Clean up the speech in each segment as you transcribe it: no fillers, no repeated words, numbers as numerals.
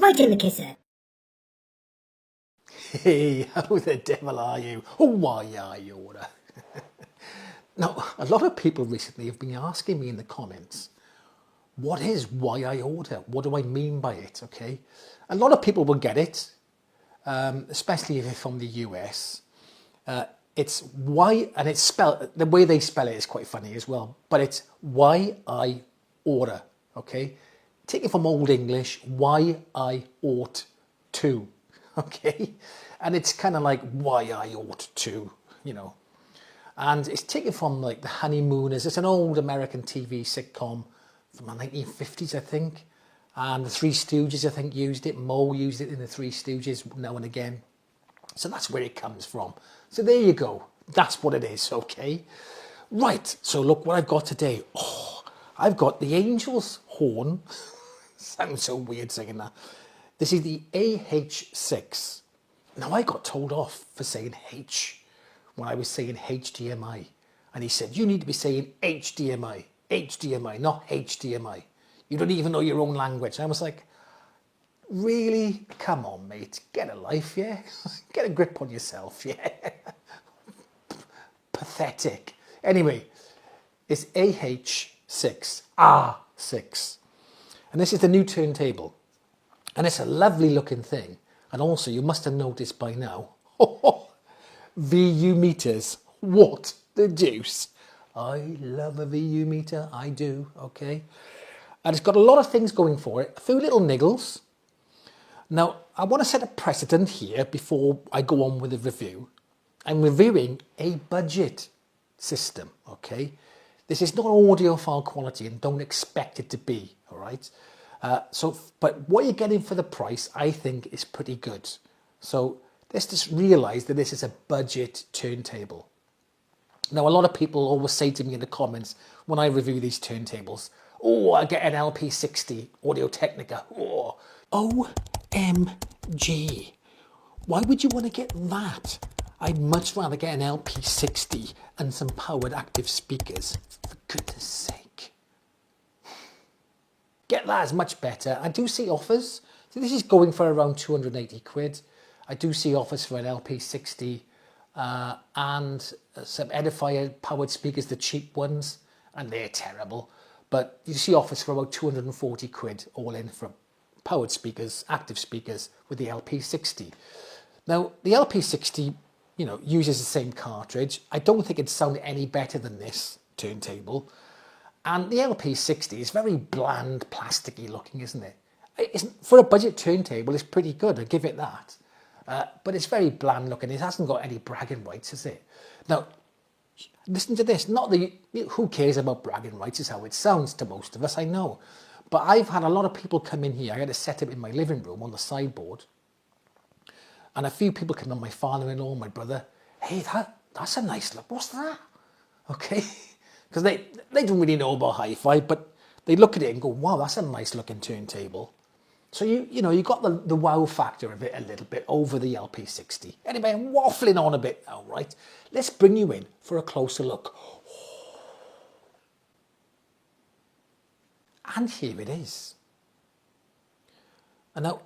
right in the kisser. Hey, how the devil are you? Oh, why are you order? Now, a lot of people recently have been asking me in the comments, what is why I order? What do I mean by it? Okay, a lot of people will get it, especially if you're from the US. It's why, and it's spelled, the way they spell it is quite funny as well, but it's why I order, okay? Take it from Old English, why I ought to, okay? And it's kind of like why I ought to, you know. And it's taken from like The Honeymooners. It's an old American TV sitcom from the 1950s, I think. And the Three Stooges, I think, used it. Moe used it in the Three Stooges now and again. So that's where it comes from. So there you go. That's what it is, okay? Right, so look what I've got today. Oh, I've got the Angels Horn. Sounds so weird saying that. This is the AH6. Now, I got told off for saying H when I was saying HDMI. And he said, you need to be saying HDMI, HDMI, not HDMI. You don't even know your own language. I was like, really? Come on, mate. Get a life, yeah? Get a grip on yourself, yeah? Pathetic. Anyway, it's AH6, R6. And this is the new turntable. And it's a lovely looking thing. And also, you must have noticed by now, VU meters. What the deuce? I love a VU meter. I do, okay? And it's got a lot of things going for it. A few little niggles. Now, I want to set a precedent here before I go on with the review. I'm reviewing a budget system, okay? This is not audiophile quality and don't expect it to be, all right? But what you're getting for the price, I think, is pretty good. So let's just realise that this is a budget turntable. Now, a lot of people always say to me in the comments when I review these turntables, oh, I get an LP60 Audio-Technica. Oh, OMG. Why would you want to get that? I'd much rather get an LP60 and some powered active speakers, for goodness sake. Get that is much better. I do see offers. So this is going for around 280 quid. I do see offers for an LP60 and some Edifier powered speakers, the cheap ones, and they're terrible. But you see offers for about 240 quid all in for powered speakers, active speakers with the LP60. Now, the LP60, you know, uses the same cartridge. I don't think it'd sound any better than this turntable. And the LP60 is very bland, plasticky looking, isn't it? For a budget turntable, it's pretty good, I give it that. But it's very bland looking. It hasn't got any bragging rights, has it? Now, listen to this. Who cares about bragging rights is how it sounds to most of us, I know. But I've had a lot of people come in here. I had to set up in my living room on the sideboard. And a few people come in, my father-in-law, my brother. Hey, that's a nice look. What's that? Okay. Because they don't really know about hi-fi, but they look at it and go, wow, that's a nice looking turntable. So you got the wow factor of it a little bit over the LP60. Anyway, I'm waffling on a bit now, right? Let's bring you in for a closer look. And here it is. And now,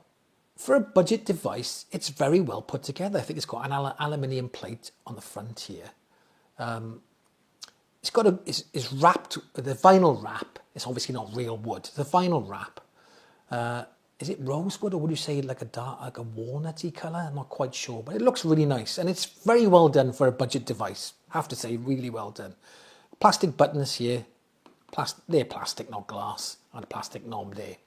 for a budget device, it's very well put together. I think it's got an aluminium plate on the front here. It's wrapped, the vinyl wrap, it's obviously not real wood. The vinyl wrap, is it rosewood or would you say like a walnutty colour? I'm not quite sure, but it looks really nice. And it's very well done for a budget device. I have to say, really well done. Plastic buttons here. They're plastic, not glass, and a plastic knob there.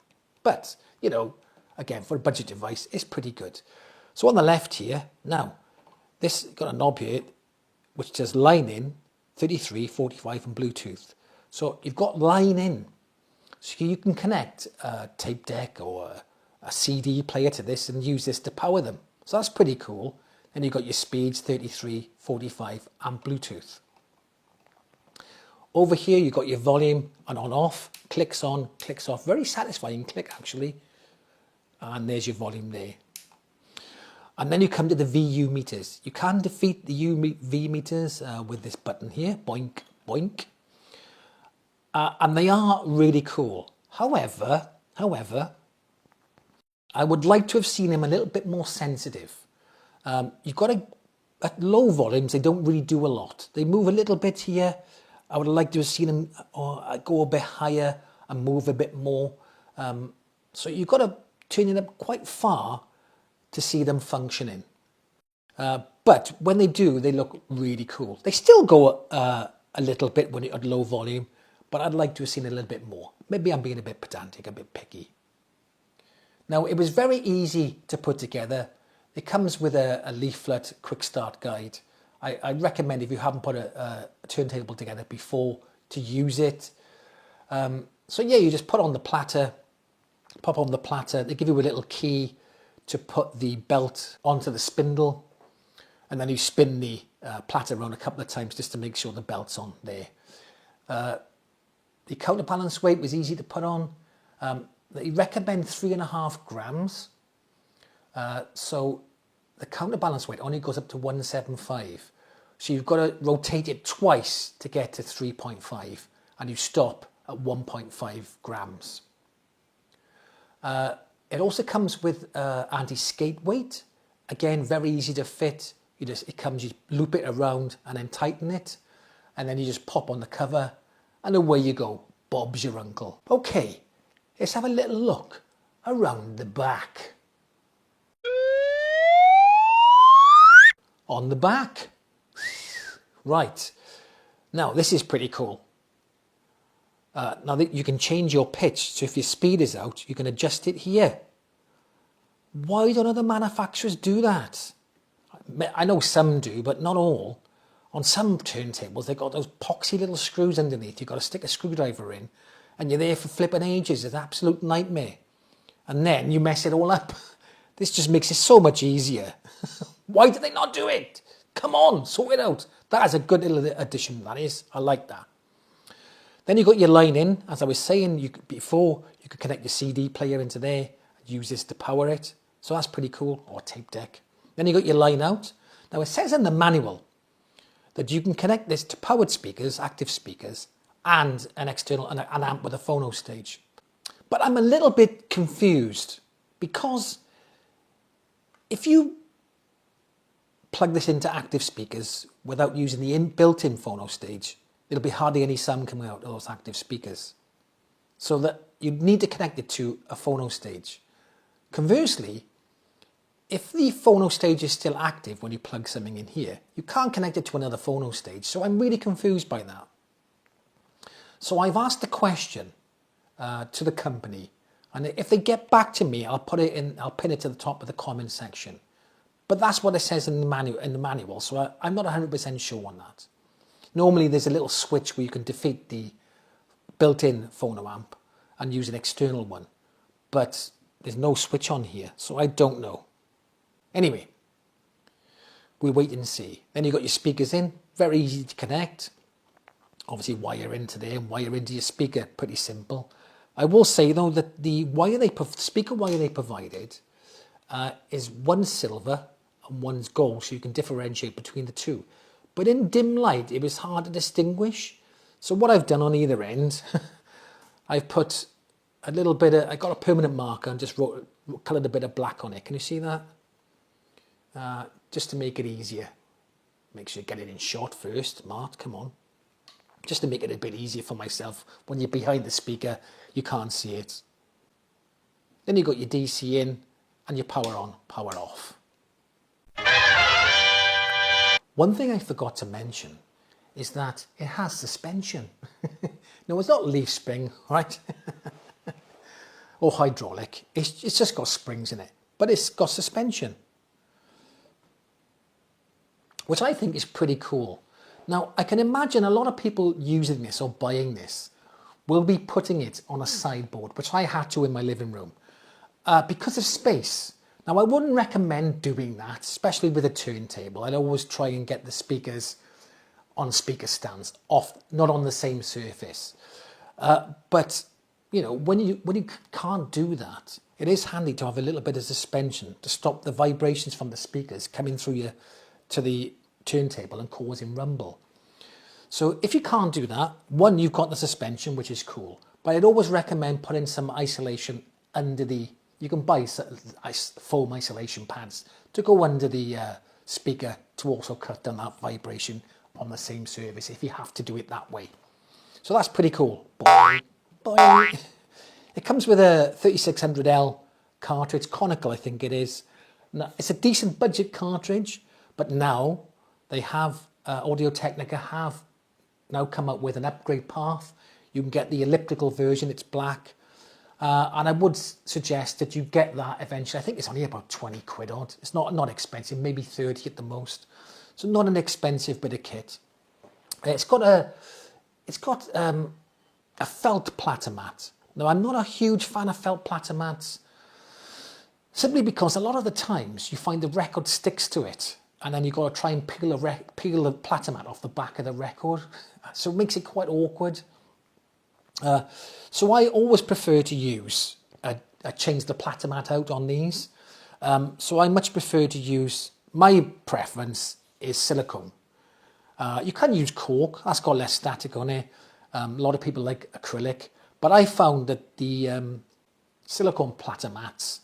But, you know, again, for a budget device, it's pretty good. So on the left here, now, this got a knob here, which says line in, 33, 45 and Bluetooth. So you've got line in. So you can connect a tape deck or a CD player to this and use this to power them. So that's pretty cool. Then you've got your speeds, 33, 45 and Bluetooth. Over here, you've got your volume and on-off, clicks on, clicks off. Very satisfying click, actually. And there's your volume there. And then you come to the VU meters. You can defeat the UV meters with this button here, boink, boink. And they are really cool. However, I would like to have seen them a little bit more sensitive. You've got to, at low volumes, they don't really do a lot. They move a little bit here. I would like to have seen them go a bit higher and move a bit more. So you've got to turn it up quite far to see them functioning. But when they do, they look really cool. They still go a little bit when you're at low volume, but I'd like to have seen a little bit more. Maybe I'm being a bit pedantic, a bit picky. Now, it was very easy to put together. It comes with a leaflet, quick start guide. I recommend if you haven't put a turntable together before to use it. So yeah, you just put on the platter, pop on the platter. They give you a little key to put the belt onto the spindle. And then you spin the platter around a couple of times just to make sure the belt's on there. The counterbalance weight was easy to put on. They recommend 3.5 grams. So the counterbalance weight only goes up to 175. So you've got to rotate it twice to get to 3.5, and you stop at 1.5 grams. It also comes with anti-skate weight. Again, very easy to fit. You loop it around and then tighten it, and then you just pop on the cover, and away you go. Bob's your uncle. Okay, let's have a little look around the back. On the back. Right. Now, this is pretty cool. Now that you can change your pitch, so if your speed is out, you can adjust it here. Why don't other manufacturers do that? I know some do, but not all. On some turntables, they've got those poxy little screws underneath. You've got to stick a screwdriver in, and you're there for flipping ages. It's an absolute nightmare. And then you mess it all up. This just makes it so much easier. Why do they not do it? Come on, sort it out. That is a good little addition, that is. I like that. Then you've got your line in. As I was saying before, you could connect your CD player into there and use this to power it. So that's pretty cool, or tape deck. Then you got your line out. Now it says in the manual that you can connect this to powered speakers, active speakers, and an external, an amp with a phono stage. But I'm a little bit confused because if you plug this into active speakers without using the built-in phono stage, there'll be hardly any sound coming out of those active speakers. So that you'd need to connect it to a phono stage. Conversely, if the phono stage is still active when you plug something in here, you can't connect it to another phono stage. So I'm really confused by that. So I've asked the question to the company, and if they get back to me, I'll pin it to the top of the comment section. But that's what it says in the manual, so I'm not 100% sure on that. Normally there's a little switch where you can defeat the built-in phono amp and use an external one, but there's no switch on here, so I don't know. Anyway, we'll wait and see. Then you've got your speakers in, very easy to connect. Obviously wire into there and wire into your speaker, pretty simple. I will say though that the speaker wire they provided is one silver and one's gold, so you can differentiate between the two. But in dim light, it was hard to distinguish. So what I've done on either end, I've put a little bit of, I got a permanent marker and just coloured a bit of black on it. Can you see that? Just to make it easier. Make sure you get it in shot first, Mart, come on. Just to make it a bit easier for myself. When you're behind the speaker, you can't see it. Then you've got your DC in and your power on, power off. One thing I forgot to mention is that it has suspension. No, it's not leaf spring, right? Or hydraulic. It's just got springs in it, but it's got suspension, which I think is pretty cool. Now, I can imagine a lot of people using this or buying this will be putting it on a sideboard, which I had to in my living room, because of space. Now, I wouldn't recommend doing that, especially with a turntable. I'd always try and get the speakers on speaker stands, not on the same surface. But, you know, when you can't do that, it is handy to have a little bit of suspension to stop the vibrations from the speakers coming through to the turntable and causing rumble. So if you can't do that, one, you've got the suspension, which is cool, but I'd always recommend putting some isolation under the You can buy foam isolation pads to go under the speaker to also cut down that vibration on the same surface if you have to do it that way. So that's pretty cool. Boing, boing. It comes with a 3600L cartridge, conical I think it is. Now, it's a decent budget cartridge, but now they have, Audio-Technica have now come up with an upgrade path. You can get the elliptical version, it's black. And I would suggest that you get that eventually. I think it's only about 20 quid odd. It's not expensive, maybe 30 at the most. So not an expensive bit of kit. It's got a felt platter mat. Now, I'm not a huge fan of felt platter mats, simply because a lot of the times you find the record sticks to it, and then you've got to try and peel the platter mat off the back of the record. So it makes it quite awkward. So I always prefer to use, change the platter mat out on these. So I much prefer to use, my preference is silicone. You can use cork, that's got less static on it. A lot of people like acrylic, but I found that the silicone platter mats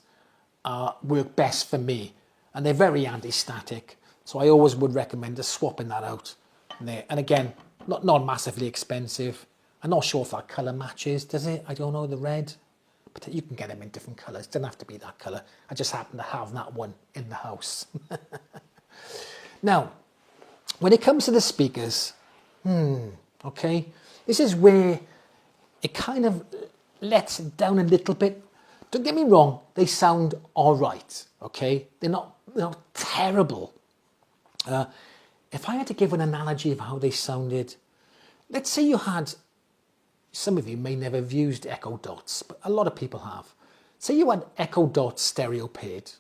work best for me, and they're very anti-static. So I always would recommend just swapping that out there. And again, not massively expensive. I'm not sure if that colour matches, does it? I don't know, the red. But you can get them in different colours. It doesn't have to be that colour. I just happen to have that one in the house. Now, when it comes to the speakers, okay, this is where it kind of lets it down a little bit. Don't get me wrong, they sound all right, okay? They're not terrible. If I had to give an analogy of how they sounded, let's say you had, some of you may never have used Echo Dots, but a lot of people have. Say you had Echo Dots stereo paired.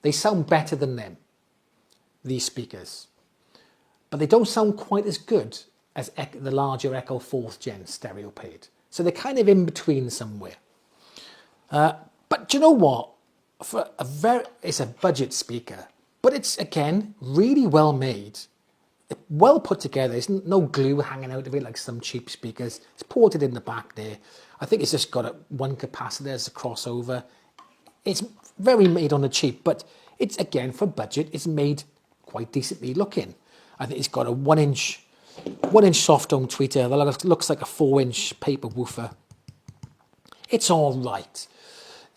They sound better than them, these speakers. But they don't sound quite as good as the larger Echo 4th Gen stereo paired. So they're kind of in between somewhere. But do you know what? It's a budget speaker, but it's, again, really well made. Well put together. There's no glue hanging out of it like some cheap speakers. It's ported in the back there. I think it's just got one capacitor as a crossover. It's very made on the cheap, but it's, again, for budget, it's made quite decently looking. I think it's got a 1-inch soft dome tweeter that looks like a 4-inch paper woofer. It's all right.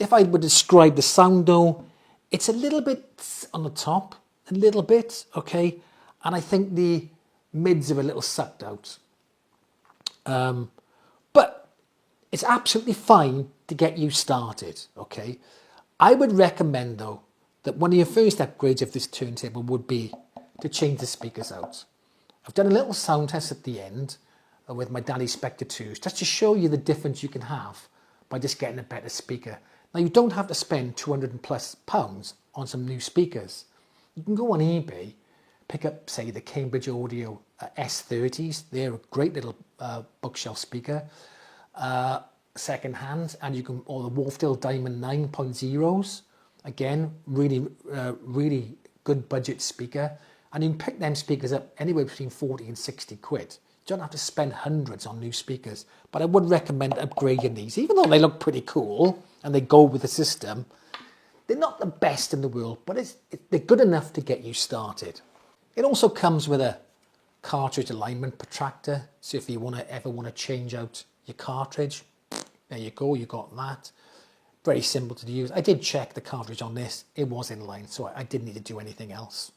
If I would describe the sound though, it's a little bit on the top, a little bit, okay? And I think the mids are a little sucked out. But it's absolutely fine to get you started, okay? I would recommend though, that one of your first upgrades of this turntable would be to change the speakers out. I've done a little sound test at the end with my Daddy Spectre 2s, just to show you the difference you can have by just getting a better speaker. Now, you don't have to spend £200+ on some new speakers. You can go on eBay, pick up, say, the Cambridge Audio S30s. They're a great little bookshelf speaker, second hand, and you can, or the Wharfdale Diamond 9.0s. Again, really good budget speaker. And you can pick them speakers up anywhere between 40 and 60 quid. You don't have to spend hundreds on new speakers. But I would recommend upgrading these. Even though they look pretty cool and they go with the system, they're not the best in the world, but they're good enough to get you started. It also comes with a cartridge alignment protractor. So if you ever want to change out your cartridge, there you go, you got that. Very simple to use. I did check the cartridge on this. It was in line, so I didn't need to do anything else.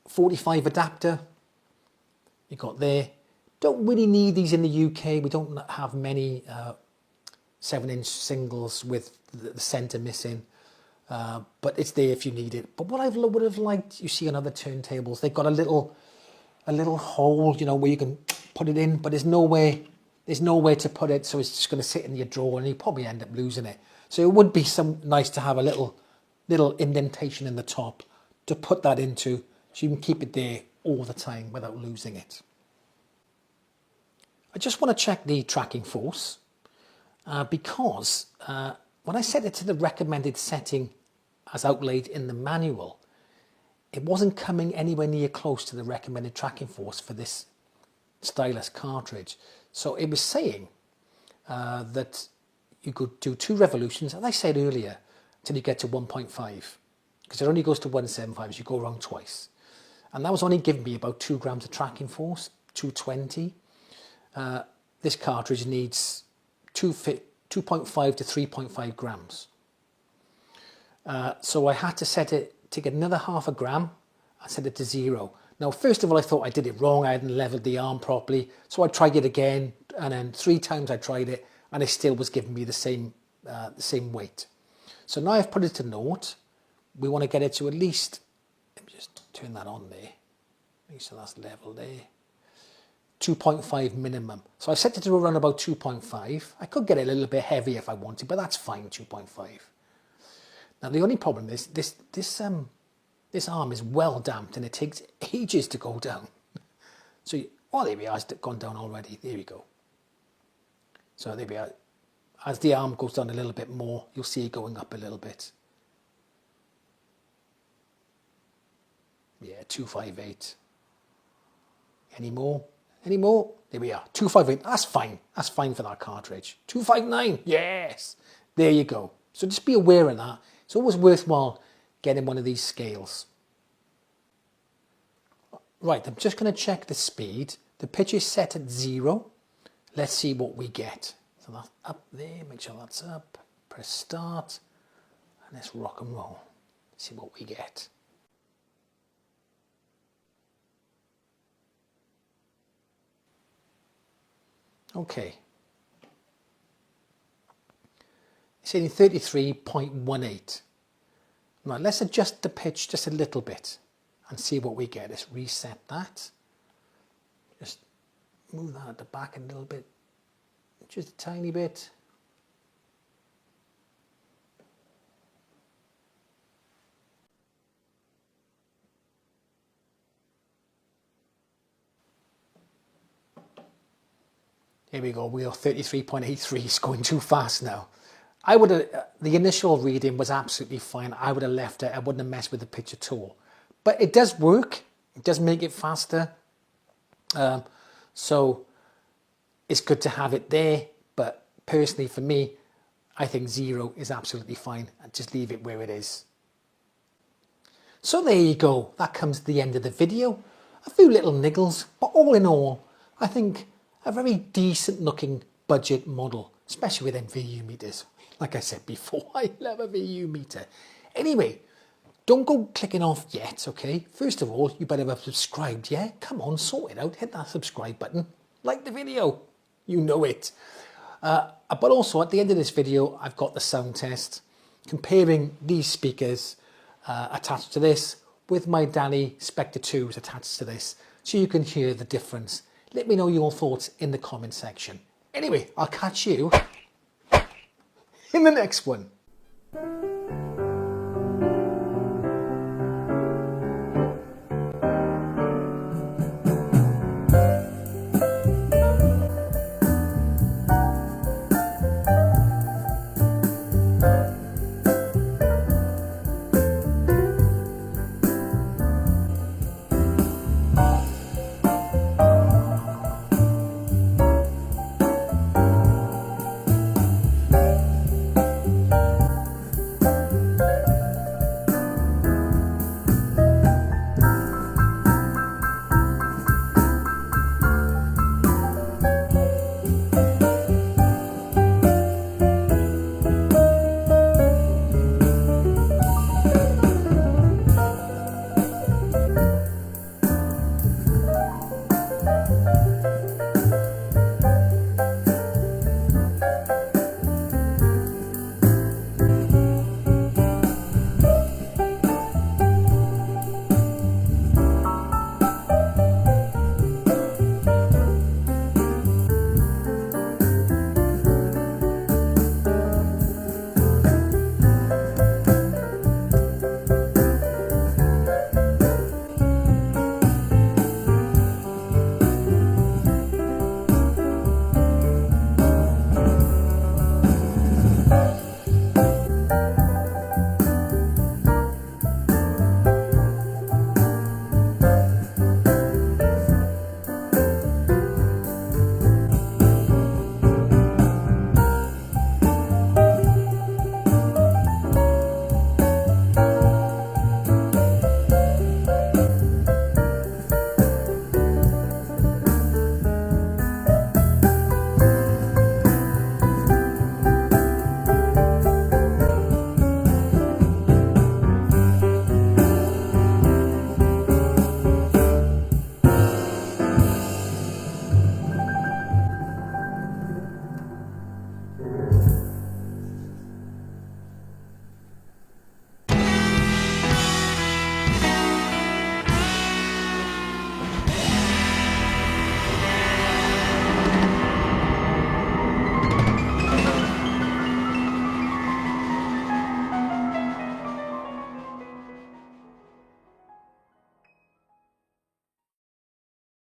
45 adapter, you got there. Don't really need these in the UK. We don't have many 7-inch singles with the centre missing, but it's there if you need it. But what I would have liked, you see on other turntables, they've got a little hole, you know, where you can put it in, but there's nowhere to put it, so it's just going to sit in your drawer, and you probably end up losing it. So it would be nice to have a little indentation in the top to put that into, so you can keep it there all the time without losing it. I just want to check the tracking force because when I set it to the recommended setting as outlaid in the manual, it wasn't coming anywhere near close to the recommended tracking force for this stylus cartridge. So it was saying that you could do 2 revolutions, as I said earlier, until you get to 1.5, because it only goes to 175 as you go around twice. And that was only giving me about 2 grams of tracking force, 220. This cartridge needs 2.5 to 3.5 grams. So I had to set it, take another half a gram and set it to 0. Now, first of all, I thought I did it wrong. I hadn't leveled the arm properly. So I tried it again, and then 3 times I tried it, and it still was giving me the same weight. So now I've put it to 0. We want to get it to at least, let me just turn that on there. Make sure that's level there. 2.5 minimum. So I set it to around about 2.5. I could get it a little bit heavier if I wanted, but that's fine, 2.5. Now the only problem is this arm is well damped and it takes ages to go down. So, oh, there we are, it's gone down already. There we go. So there we are. As the arm goes down a little bit more, you'll see it going up a little bit. Yeah, 258. Any more? Any more? There we are, 258. That's fine. That's fine for that cartridge. 259. Yes. There you go. So just be aware of that. It's always worthwhile getting one of these scales. Right, I'm just going to check the speed. The pitch is set at 0. Let's see what we get. So that's up there. Make sure that's up. Press start. And let's rock and roll. See what we get. Okay. It's hitting 33.18. Now let's adjust the pitch just a little bit and see what we get. Let's reset that. Just move that at the back a little bit, just a tiny bit. Here we go, we are 33.83, it's going too fast now. I would have, the initial reading was absolutely fine. I would have left it, I wouldn't have messed with the pitch at all. But it does work, it does make it faster. So it's good to have it there, but personally for me, I think 0 is absolutely fine and just leave it where it is. So there you go, that comes to the end of the video. A few little niggles, but all in all, I think a very decent looking budget model, especially with them VU meters. Like I said before, I love a VU meter. Anyway, don't go clicking off yet, okay? First of all, you better have subscribed, yeah? Come on, sort it out, hit that subscribe button, like the video, you know it. But also at the end of this video, I've got the sound test, comparing these speakers attached to this with my Danny Spectre 2s attached to this, so you can hear the difference. Let me know your thoughts in the comment section. Anyway, I'll catch you in the next one.